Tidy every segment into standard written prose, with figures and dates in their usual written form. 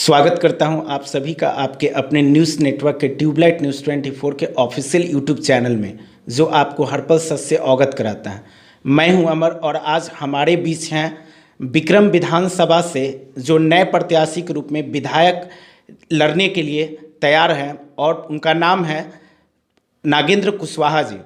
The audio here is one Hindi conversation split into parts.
स्वागत करता हूं आप सभी का आपके अपने न्यूज़ नेटवर्क के ट्यूबलाइट न्यूज़ 24 के ऑफिशियल यूट्यूब चैनल में, जो आपको हर पल सच से अवगत कराता है। मैं हूं अमर और आज हमारे बीच हैं विक्रम विधानसभा से जो नए प्रत्याशी के रूप में विधायक लड़ने के लिए तैयार हैं और उनका नाम है नागेंद्र कुशवाहा जी।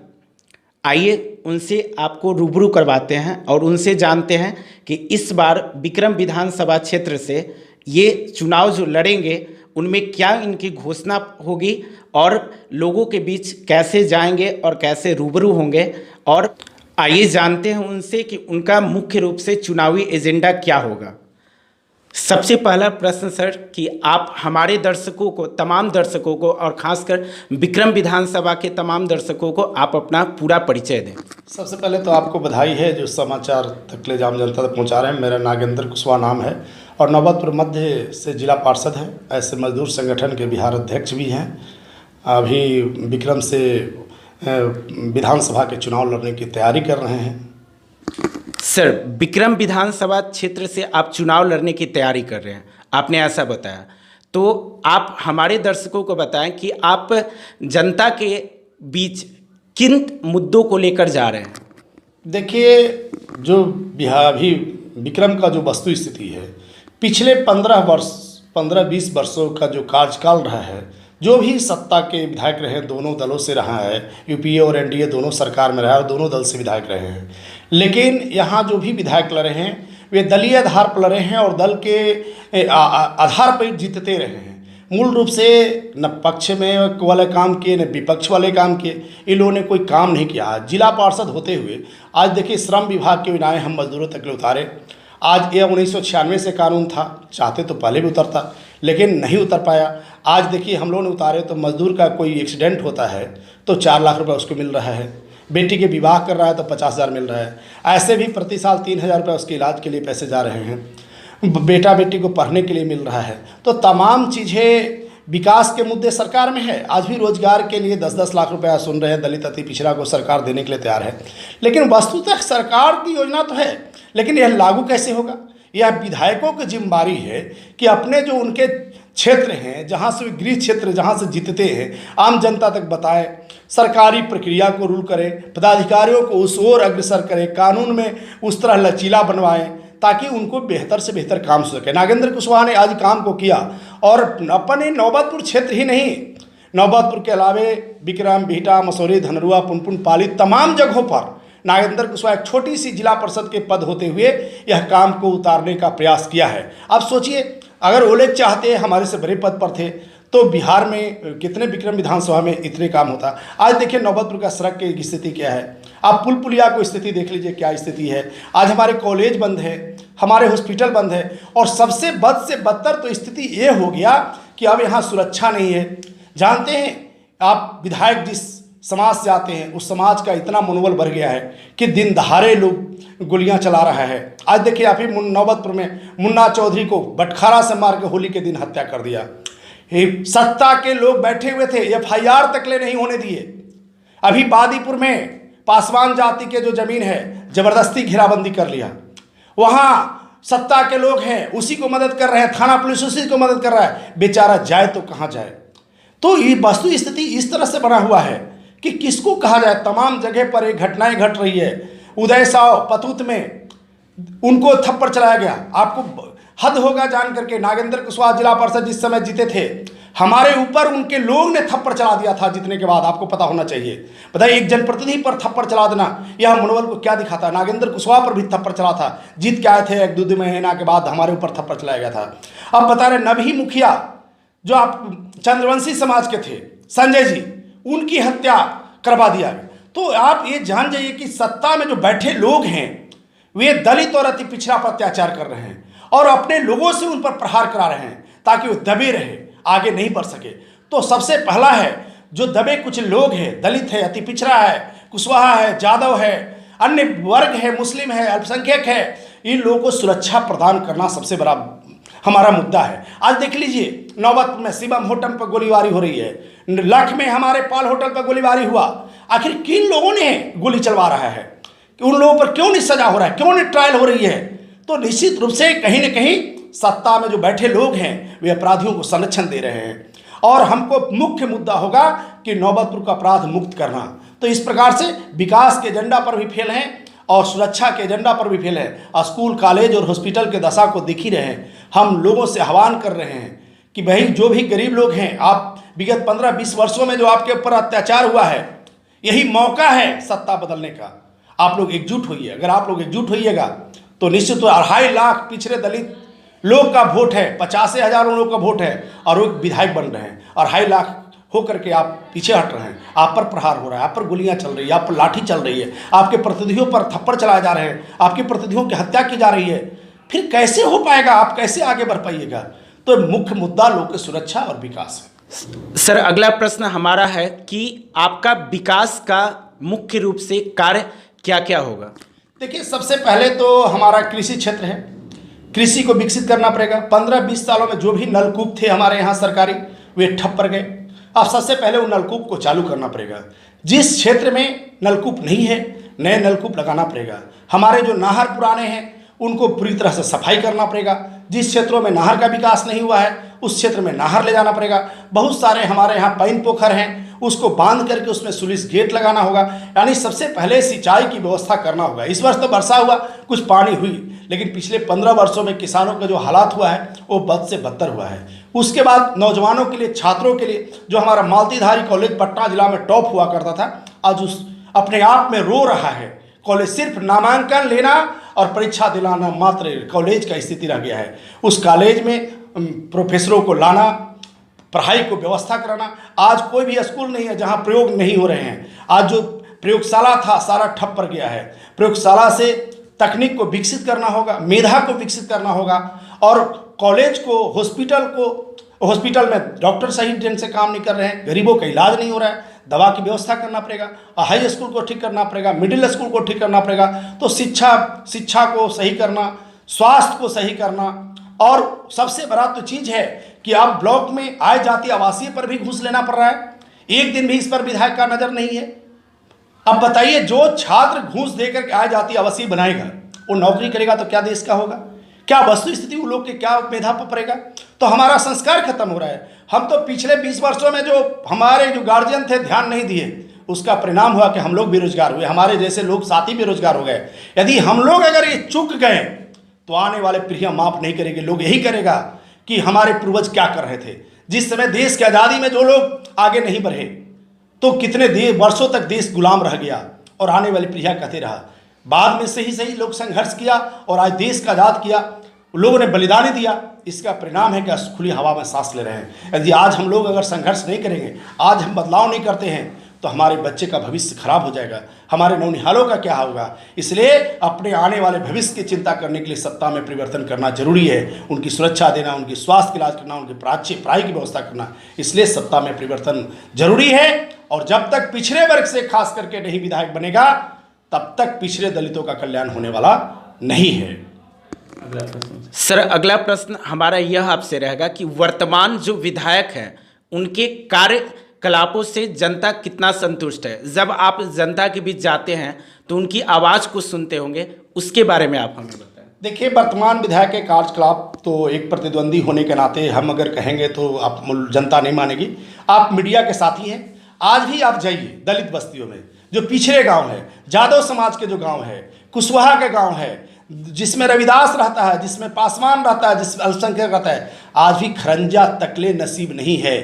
आइए उनसे आपको रूबरू करवाते हैं और उनसे जानते हैं कि इस बार विक्रम विधानसभा क्षेत्र से ये चुनाव जो लड़ेंगे उनमें क्या इनकी घोषणा होगी और लोगों के बीच कैसे जाएंगे और कैसे रूबरू होंगे। और आइए जानते हैं उनसे कि उनका मुख्य रूप से चुनावी एजेंडा क्या होगा। सबसे पहला प्रश्न सर कि आप हमारे दर्शकों को, तमाम दर्शकों को और ख़ासकर विक्रम विधानसभा के तमाम दर्शकों को आप अपना पूरा परिचय दें। सबसे पहले तो आपको बधाई है जो समाचार तकले जाम जनता तक पहुंचा रहे हैं। मेरा नागेंद्र कुशवाहा नाम है और नौबतपुर मध्य से जिला पार्षद हैं। ऐसे मजदूर संगठन के बिहार अध्यक्ष भी हैं। अभी विक्रम से विधानसभा के चुनाव लड़ने की तैयारी कर रहे हैं। सर, विक्रम विधानसभा क्षेत्र से आप चुनाव लड़ने की तैयारी कर रहे हैं, आपने ऐसा बताया, तो आप हमारे दर्शकों को बताएं कि आप जनता के बीच किन मुद्दों को लेकर जा रहे हैं। देखिए, जो अभी विक्रम का जो वस्तु स्थिति है, पिछले 15-20 वर्षों का जो कार्यकाल रहा है, जो भी सत्ता के विधायक रहे दोनों दलों से रहा है, यूपीए और एनडीए दोनों सरकार में रहा है और दोनों दल से विधायक रहे हैं। लेकिन यहाँ जो भी विधायक लड़े हैं वे दलीय आधार पर लड़े हैं और दल के आधार पर जीतते रहे हैं। मूल रूप से न पक्ष में वाले काम किए न विपक्ष वाले काम किए। इन लोगों ने कोई काम नहीं किया। जिला पार्षद होते हुए आज देखिए श्रम विभाग के विनाएँ हम मजदूरों तक उतारे। आज ये 1996 से कानून था, चाहते तो पहले भी उतरता लेकिन नहीं उतर पाया। आज देखिए हम लोगों ने उतारे तो मजदूर का कोई एक्सीडेंट होता है तो 4 लाख रुपये उसको मिल रहा है। बेटी के विवाह कर रहा है तो 50,000 मिल रहा है। ऐसे भी प्रति साल 3,000 रुपये उसके इलाज के लिए पैसे जा रहे हैं। बेटा बेटी को पढ़ने के लिए मिल रहा है। तो तमाम चीज़ें विकास के मुद्दे सरकार में है। आज भी रोजगार के लिए 10-10 लाख रुपया सुन रहे हैं दलित अति पिछड़ा को सरकार देने के लिए तैयार है। लेकिन वस्तुतः सरकार की योजना तो है, लेकिन यह लागू कैसे होगा? यह विधायकों की जिम्मेदारी है कि अपने जो उनके क्षेत्र हैं, जहाँ से गृह क्षेत्र जहाँ से जीतते हैं, आम जनता तक बताएं, सरकारी प्रक्रिया को रूल करें, पदाधिकारियों को उस ओर अग्रसर करें, कानून में उस तरह लचीला बनवाएं ताकि उनको बेहतर से बेहतर काम हो सके। नागेंद्र कुशवाहा ने आज काम को किया और अपने नौबतपुर क्षेत्र ही नहीं, नौबतपुर के अलावे विक्रम, बिहटा, मसौरी, धनरुआ, पुनपुन, पाली तमाम जगहों पर नागेंद्र कुशवाहा एक छोटी सी जिला परिषद के पद होते हुए यह काम को उतारने का प्रयास किया है। अब सोचिए, अगर वो लोग चाहते हमारे से बड़े पद पर थे तो बिहार में कितने विक्रम विधानसभा में इतने काम होता। आज देखिए नौबतपुर का सड़क की स्थिति क्या है। आप पुल पुलिया को स्थिति देख लीजिए क्या स्थिति है। आज हमारे कॉलेज बंद है, हमारे हॉस्पिटल बंद है और सबसे बद से बदतर तो स्थिति ये हो गया कि अब यहाँ सुरक्षा नहीं है। जानते हैं आप, विधायक जिस समाज से आते हैं उस समाज का इतना मनोबल बढ़ गया है कि दिन दहाड़े लोग गोलियां चला रहा है। आज देखिए आप ही नौबतपुर में मुन्ना चौधरी को बटखारा से मार के होली के दिन हत्या कर दिया। सत्ता के लोग बैठे हुए थे, एफआईआर तकले नहीं होने दिए। अभी बादीपुर में पासवान जाति के जो जमीन है जबरदस्ती घेराबंदी कर लिया। वहाँ सत्ता के लोग हैं उसी को मदद कर रहे हैं, थाना पुलिस उसी को मदद कर रहा है। बेचारा जाए तो कहाँ जाए। तो ये वस्तु स्थिति इस तरह से बना हुआ है कि किसको कहा जाए। तमाम जगह पर एक घटनाएं घट रही है। उदय साव पतूत में उनको थप्पड़ चलाया गया। आपको हद होगा जान करके, नागेंद्र कुशवाहा जिला परिषद जिस समय जीते थे, हमारे ऊपर उनके लोग ने थप्पड़ चला दिया था जीतने के बाद। आपको पता होना चाहिए। बताइए, एक जनप्रतिनिधि पर थप्पड़ चला देना यह मनोबल को क्या दिखाता है। नागेंद्र कुशवाहा पर भी थप्पड़ चला था, जीत के आए थे, 1-2 महीना के बाद हमारे ऊपर थप्पड़ चलाया गया था। अब बता रहे नभी मुखिया जो आप चंद्रवंशी समाज के थे, संजय जी, उनकी हत्या करवा दिया गया। तो आप ये जान जाइए कि सत्ता में जो बैठे लोग हैं वे दलित और अति पिछड़ा पर अत्याचार कर रहे हैं और अपने लोगों से उन पर प्रहार करा रहे हैं ताकि वो दबे रहे, आगे नहीं बढ़ सके। तो सबसे पहला है जो दबे कुछ लोग हैं, दलित है, अति पिछड़ा है, कुशवाहा है, जादव है, अन्य वर्ग है, मुस्लिम है, अल्पसंख्यक है, इन लोगों को सुरक्षा प्रदान करना सबसे बड़ा हमारा मुद्दा है। आज देख लीजिए नौबतपुर में शिवम होटल पर गोलीबारी हो रही है, लख में हमारे पाल होटल पर गोलीबारी हुआ। आखिर किन लोगों ने गोली चलवा रहा है? उन लोगों पर क्यों नहीं सजा हो रहा है? क्यों नहीं ट्रायल हो रही है? तो निश्चित रूप से कहीं न कहीं सत्ता में जो बैठे लोग हैं वे अपराधियों को संरक्षण दे रहे हैं, और हमको मुख्य मुद्दा होगा कि नौबतपुर को अपराध मुक्त करना। तो इस प्रकार से विकास के एजेंडा पर भी फेल हैं और सुरक्षा के एजेंडा पर भी फेल है। स्कूल, कॉलेज और हॉस्पिटल के दशा को दिख ही रहे हैं। हम लोगों से आह्वान कर रहे हैं कि भाई जो भी गरीब लोग हैं, आप विगत 15-20 वर्षों में जो आपके ऊपर अत्याचार हुआ है, यही मौका है सत्ता बदलने का। आप लोग एकजुट होइए। अगर आप लोग एकजुट होइएगा तो निश्चित तो 2.5 लाख पिछड़े दलित लोग का वोट है, 85,000 लोगों का वोट है और वो विधायक बन रहे हैं, और 2.5 लाख होकर के आप पीछे हट रहे हैं। आप पर प्रहार हो रहा है, आप पर गोलियां चल रही है, आप पर लाठी चल रही है, आपके प्रतिनिधियों पर थप्पड़ चलाए जा रहे हैं, आपके प्रतिनिधियों की हत्या की जा रही है। फिर कैसे हो पाएगा? आप कैसे आगे बढ़ पाइएगा? तो मुख्य मुद्दा लोग की सुरक्षा और विकास है। सर, अगला प्रश्न हमारा है कि आपका विकास का मुख्य रूप से कार्य क्या क्या होगा? देखिए, सबसे पहले तो हमारा कृषि क्षेत्र है, कृषि को विकसित करना पड़ेगा। 15-20 सालों में जो भी नलकूप थे हमारे यहाँ सरकारी, वे ठप पड़ गए। अब सबसे पहले उन नलकूप को चालू करना पड़ेगा। जिस क्षेत्र में नलकूप नहीं है, नए नलकूप लगाना पड़ेगा। हमारे जो नहर पुराने हैं उनको पूरी तरह से सफाई करना पड़ेगा। जिस क्षेत्रों में नहर का विकास नहीं हुआ है उस क्षेत्र में नहर ले जाना पड़ेगा। बहुत सारे हमारे यहाँ पाइन पोखर हैं, उसको बांध करके उसमें सुलिस गेट लगाना होगा। यानी सबसे पहले सिंचाई की व्यवस्था करना होगा। इस वर्ष तो वर्षा हुआ, कुछ पानी हुई, लेकिन पिछले 15 वर्षों में किसानों का जो हालात हुआ है वो बद से बदतर हुआ है। उसके बाद नौजवानों के लिए, छात्रों के लिए, जो हमारा मालतीधारी कॉलेज पटना जिला में टॉप हुआ करता था, आज उस अपने आप में रो रहा है। कॉलेज सिर्फ नामांकन लेना और परीक्षा दिलाना मात्र कॉलेज का स्थिति रह गया है। उस कॉलेज में प्रोफेसरों को लाना, पढ़ाई को व्यवस्था कराना। आज कोई भी स्कूल नहीं है जहां प्रयोग नहीं हो रहे हैं। आज जो प्रयोगशाला था सारा ठप पड़ गया है। प्रयोगशाला से तकनीक को विकसित करना होगा, मेधा को विकसित करना होगा, और कॉलेज को, हॉस्पिटल में डॉक्टर सही ढंग से काम नहीं कर रहे हैं, गरीबों का इलाज नहीं हो रहा है, दवा की व्यवस्था करना पड़ेगा, हाई स्कूल को ठीक करना पड़ेगा, मिडिल स्कूल को ठीक करना पड़ेगा। तो शिक्षा को सही करना, स्वास्थ्य को सही करना, और सबसे बड़ा तो चीज़ है कि आप ब्लॉक में आय जाति आवासीय पर भी घूस लेना पड़ रहा है। एक दिन भी इस पर विधायक का नज़र नहीं है। अब बताइए, जो छात्र घूस देकर आय जाति आवासीय बनाएगा वो नौकरी करेगा तो क्या देश का होगा? क्या वस्तु स्थिति वो लोग के क्या मेधा पर पड़ेगा? तो हमारा संस्कार खत्म हो रहा है। हम तो पिछले 20 वर्षों में जो हमारे जो गार्जियन थे ध्यान नहीं दिए, उसका परिणाम हुआ कि हम लोग बेरोजगार हुए, हमारे जैसे लोग साथी बेरोजगार हो गए। यदि हम लोग अगर ये चूक गए तो आने वाले पीढ़ियां माफ नहीं करेंगे। लोग यही करेगा कि हमारे पूर्वज क्या कर रहे थे। जिस समय देश की आज़ादी में जो लोग आगे नहीं बढ़े तो कितने वर्षों तक देश गुलाम रह गया, और आने वाली पीढ़ियां कहते रहा। बाद में सही लोग संघर्ष किया और आज देश का आज़ाद किया, लोगों ने बलिदान दिया। इसका परिणाम है कि खुली हवा में सांस ले रहे हैं। यदि आज हम लोग अगर संघर्ष नहीं करेंगे, आज हम बदलाव नहीं करते हैं, तो हमारे बच्चे का भविष्य खराब हो जाएगा, हमारे नौनिहालों का क्या होगा। इसलिए अपने आने वाले भविष्य की चिंता करने के लिए सत्ता में परिवर्तन करना जरूरी है। उनकी सुरक्षा देना, उनकी स्वास्थ्य का इलाज करना, उनकी पढ़ाई की व्यवस्था करना, इसलिए सत्ता में परिवर्तन जरूरी है। और जब तक पिछड़े वर्ग से खास करके नहीं विधायक बनेगा, तब तक पिछड़े दलितों का कल्याण होने वाला नहीं है। सर, अगला प्रश्न हमारा यह आपसे रहेगा कि वर्तमान जो विधायक हैं उनके कार्यकलापों से जनता कितना संतुष्ट है? जब आप जनता के बीच जाते हैं तो उनकी आवाज़ को सुनते होंगे, उसके बारे में आप हमें बताएं। देखिए, वर्तमान विधायक के कार्यकलाप तो एक प्रतिद्वंदी होने के नाते हम अगर कहेंगे तो आप जनता नहीं मानेगी। आप मीडिया के साथी हैं। आज भी आप जाइए दलित बस्तियों में, जो पिछड़े गांव है, जादव समाज के जो गांव है, कुशवाहा के गांव है, जिसमें रविदास रहता है, जिसमें पासवान रहता है, जिसमें अल्पसंख्यक रहता है, आज भी खरंजा तकले नसीब नहीं है।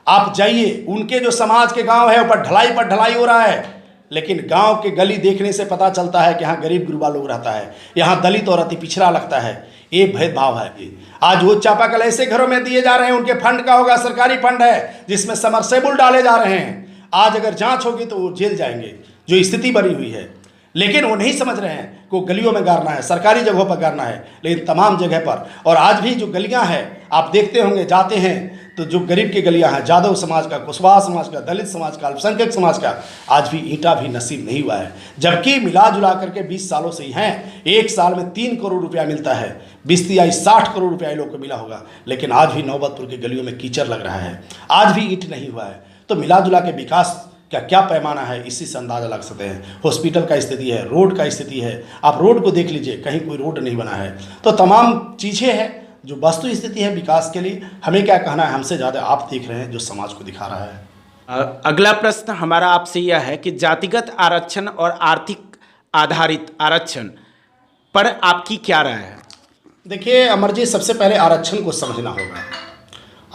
आप जाइए, उनके जो समाज के गांव है ऊपर ढलाई पर ढलाई हो रहा है, लेकिन गांव के गली देखने से पता चलता है कि यहाँ गरीब गुरबा लोग रहता है, यहाँ दलित और अति पिछड़ा लगता है। ये भेदभाव है। आज वो चापाकल ऐसे घरों में दिए जा रहे हैं, उनके फंड का होगा, सरकारी फंड है जिसमें समरसेबुल डाले जा रहे हैं। आज अगर जांच होगी तो वो जेल जाएंगे, जो स्थिति बनी हुई है। लेकिन वो नहीं समझ रहे हैं को गलियों में गाड़ना है, सरकारी जगहों पर गाड़ना है, लेकिन तमाम जगह पर। और आज भी जो गलियां हैं आप देखते होंगे, जाते हैं तो जो गरीब की गलियां हैं, जादव समाज का, कुशवाहा समाज का, दलित समाज का, अल्पसंख्यक समाज का, आज भी ईंटा भी नसीब नहीं हुआ है। जबकि मिला जुला करके 20 सालों से ही हैं, एक साल में 3 करोड़ रुपया मिलता है, 20-60 करोड़ रुपया लोग को मिला होगा, लेकिन आज भी नौबतपुर की गलियों में कीचड़ लग रहा है, आज भी ईंट नहीं हुआ है। तो मिला जुला के विकास का क्या पैमाना है, इसी से अंदाजा लग सकते हैं। हॉस्पिटल का स्थिति है, रोड का स्थिति है, आप रोड को देख लीजिए, कहीं कोई रोड नहीं बना है। तो तमाम चीज़ें हैं जो वस्तु स्थिति है विकास के लिए, हमें क्या कहना है, हमसे ज़्यादा आप देख रहे हैं जो समाज को दिखा रहा है। अगला प्रश्न हमारा आपसे यह है कि जातिगत आरक्षण और आर्थिक आधारित आरक्षण पर आपकी क्या राय है? देखिए अमर जी, सबसे पहले आरक्षण को समझना होगा।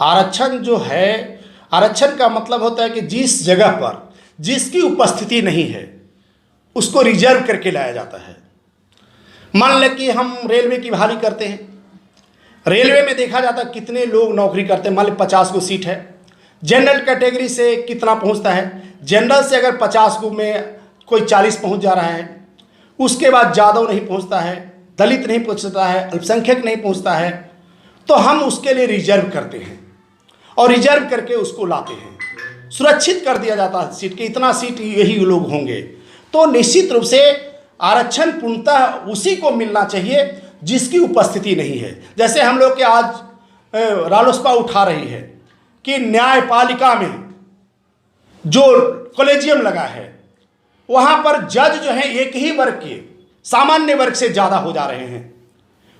आरक्षण जो है, आरक्षण का मतलब होता है कि जिस जगह पर जिसकी उपस्थिति नहीं है उसको रिजर्व करके लाया जाता है। मान लें कि हम रेलवे की बहाली करते हैं, रेलवे में देखा जाता है कितने लोग नौकरी करते हैं। मान ली 50 को सीट है, जनरल कैटेगरी से कितना पहुंचता है, जनरल से अगर 50 को में कोई 40 पहुंच जा रहा है, उसके बाद यादव नहीं पहुंचता है, दलित नहीं पहुंचता है, अल्पसंख्यक नहीं पहुंचता है, तो हम उसके लिए रिजर्व करते हैं और रिजर्व करके उसको लाते हैं, सुरक्षित कर दिया जाता है सीट के, इतना सीट यही लोग होंगे। तो निश्चित रूप से आरक्षण पूर्णतः उसी को मिलना चाहिए जिसकी उपस्थिति नहीं है। जैसे हम लोग के आज रालोसपा उठा रही है कि न्यायपालिका में जो कॉलेजियम लगा है वहाँ पर जज जो है एक ही वर्ग के, सामान्य वर्ग से ज़्यादा हो जा रहे हैं।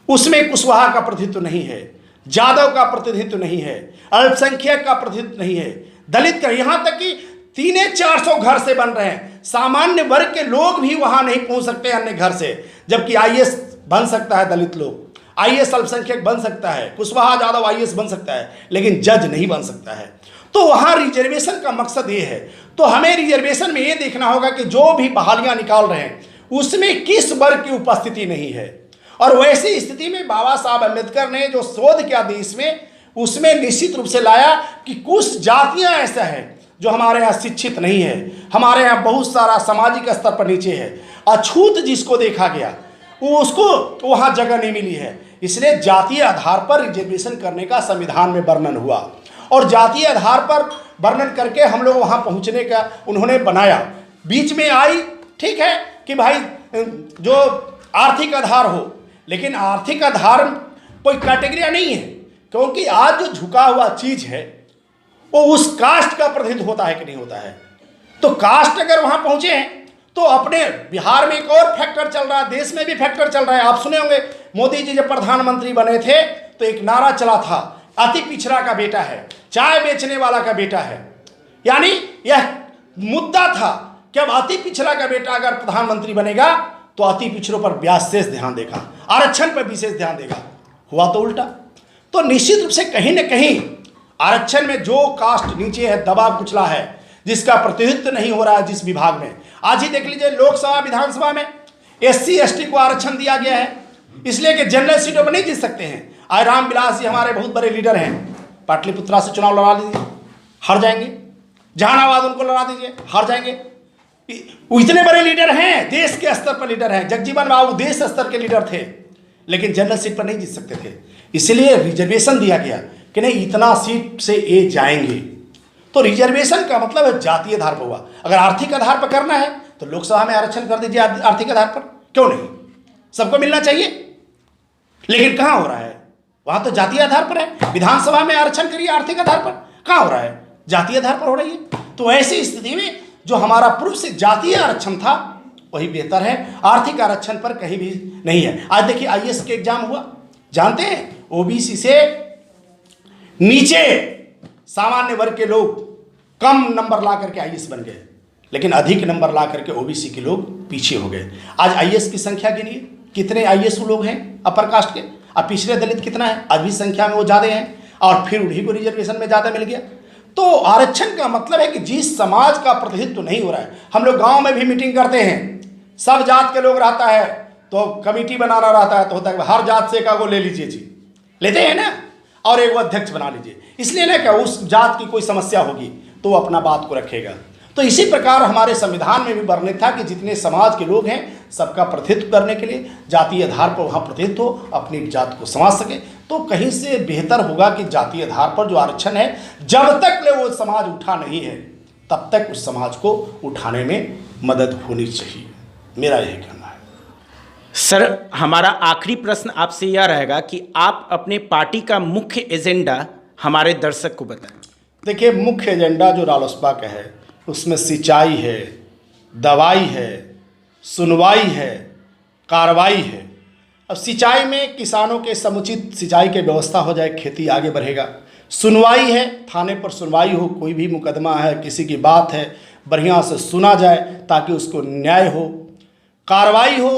उसमें कुशवाहा का प्रतिनिधित्व नहीं है, यादव का प्रतिनिधित्व नहीं है, अल्पसंख्यक का प्रतिनिधित्व नहीं है, दलित का, यहाँ तक कि 300-400 घर से बन रहे हैं। सामान्य वर्ग के लोग भी वहाँ नहीं पहुँच सकते अन्य घर से, जबकि आईएएस बन सकता है दलित लोग, आईएएस अल्पसंख्यक बन सकता है, कुशवाहा यादव आईएएस बन सकता है, लेकिन जज नहीं बन सकता है। तो वहाँ रिजर्वेशन का मकसद ये है। तो हमें रिजर्वेशन में ये देखना होगा कि जो भी बहालियाँ निकाल रहे हैं उसमें किस वर्ग की उपस्थिति नहीं है। और वैसी स्थिति में बाबा साहब अम्बेडकर ने जो शोध किया देश में, उसमें निश्चित रूप से लाया कि कुछ जातियाँ ऐसा है जो हमारे यहाँ शिक्षित नहीं है, हमारे यहाँ बहुत सारा सामाजिक स्तर पर नीचे है, अछूत जिसको देखा गया वो उसको वहाँ जगह नहीं मिली है। इसलिए जातीय आधार पर रिजर्वेशन करने का संविधान में वर्णन हुआ और जातीय आधार पर वर्णन करके हम लोग वहाँ पहुँचने का उन्होंने बनाया। बीच में आई, ठीक है कि भाई जो आर्थिक आधार हो, लेकिन आर्थिक आधार कोई कैटेगरी नहीं है, क्योंकि आज जो झुका हुआ चीज़ है वो उस कास्ट का प्रतिनिधित्व होता है कि नहीं होता है। तो कास्ट अगर वहाँ पहुँचे हैं तो अपने बिहार में एक और फैक्टर चल रहा है, देश में भी फैक्टर चल रहा है। आप सुने होंगे मोदी जी जब प्रधानमंत्री बने थे तो एक नारा चला था, अति पिछड़ा का बेटा है, चाय बेचने वाला का बेटा है। यानी यह मुद्दा था कि अब अति पिछड़ा का बेटा अगर प्रधानमंत्री बनेगा तो अति पिछड़ों पर विशेष ध्यान देगा, आरक्षण पर विशेष ध्यान देगा। हुआ तो उल्टा। तो निश्चित रूप से कहीं न कहीं आरक्षण में जो कास्ट नीचे है, दबा कुचला है, जिसका प्रतिनिधित्व नहीं हो रहा है जिस विभाग में। आज ही देख लीजिए लोकसभा विधानसभा में SC ST को आरक्षण दिया गया है, इसलिए कि जनरल सीटों पर नहीं जीत सकते हैं। आज रामविलास जी हमारे बहुत बड़े लीडर हैं, पाटलिपुत्रा से चुनाव लड़ा लीजिए, हार जाएंगे। जहानाबाद उनको लड़ा दीजिए, हार जाएंगे। इतने बड़े लीडर हैं, देश के स्तर पर लीडर हैं। जगजीवन बाबू देश स्तर के लीडर थे, लेकिन जनरल सीट पर नहीं जीत सकते थे। इसलिए रिजर्वेशन दिया गया कि नहीं, इतना सीट से ये जाएंगे। तो रिजर्वेशन का मतलब है जातीय आधार पर हुआ। अगर आर्थिक आधार पर करना है तो लोकसभा में आरक्षण कर दीजिए आर्थिक आधार पर, क्यों नहीं, सबको मिलना चाहिए। लेकिन कहाँ हो रहा है, वहाँ तो जातीय आधार पर है। विधानसभा में आरक्षण करिए आर्थिक आधार पर, कहाँ हो रहा है, जातीय आधार पर हो रही है। तो ऐसी स्थिति में जो हमारा पूर्व से जातीय आरक्षण था वही बेहतर है, आर्थिक आरक्षण पर कहीं भी नहीं है। आज देखिए IAS के एग्जाम हुआ, जानते हैं OBC से नीचे सामान्य वर्ग के लोग कम नंबर ला करके IAS बन गए, लेकिन अधिक नंबर ला करके OBC के लोग पीछे हो गए। आज IAS की संख्या गिनिए, कितने IAS लोग हैं अपर कास्ट के, अब पिछड़े दलित कितना है, आज भी संख्या में वो ज़्यादा हैं, और फिर उन्हीं को रिजर्वेशन में ज़्यादा मिल गया। तो आरक्षण का मतलब है कि जिस समाज का प्रतिनिधित्व नहीं हो रहा है। हम लोग गाँव में भी मीटिंग करते हैं, सब जात के लोग रहता है तो कमेटी बनाना रहता है, तो होता है हर जात से एक को ले लीजिए जी, लेते हैं ना, और एक अध्यक्ष बना लीजिए। इसलिए ना क्या उस जात की कोई समस्या होगी तो वो अपना बात को रखेगा। तो इसी प्रकार हमारे संविधान में भी वर्णित था कि जितने समाज के लोग हैं सबका प्रतिनिधित्व करने के लिए जातीय आधार पर वहाँ प्रतिनिधित्व हो, अपनी जात को समझ सके। तो कहीं से बेहतर होगा कि जातीय आधार पर जो आरक्षण है, जब तक ले वो समाज उठा नहीं है तब तक उस समाज को उठाने में मदद होनी चाहिए, मेरा यही कहना है। सर, हमारा आखिरी प्रश्न आपसे यह रहेगा कि आप अपने पार्टी का मुख्य एजेंडा हमारे दर्शक को बताएं। देखिए, मुख्य एजेंडा जो रालोसपा का है उसमें सिंचाई है, दवाई है, सुनवाई है, कार्रवाई है। अब सिंचाई में किसानों के समुचित सिंचाई की व्यवस्था हो जाए, खेती आगे बढ़ेगा। सुनवाई है, थाने पर सुनवाई हो, कोई भी मुकदमा है, किसी की बात है, बढ़िया से सुना जाए ताकि उसको न्याय हो। कार्रवाई हो,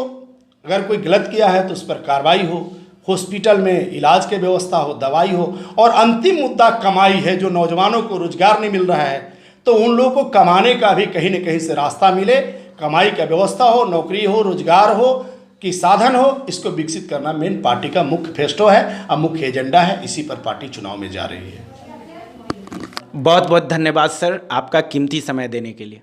अगर कोई गलत किया है तो उस पर कार्रवाई हो। हॉस्पिटल में इलाज की व्यवस्था हो, दवाई हो। और अंतिम मुद्दा कमाई है। जो नौजवानों को रोजगार नहीं मिल रहा है तो उन लोगों को कमाने का भी कहीं न कहीं से रास्ता मिले, कमाई का व्यवस्था हो, नौकरी हो, रोजगार हो कि साधन हो। इसको विकसित करना मेन पार्टी का मुख्य फेस्टो है और मुख्य एजेंडा है। इसी पर पार्टी चुनाव में जा रही है। बहुत बहुत धन्यवाद सर, आपका कीमती समय देने के लिए।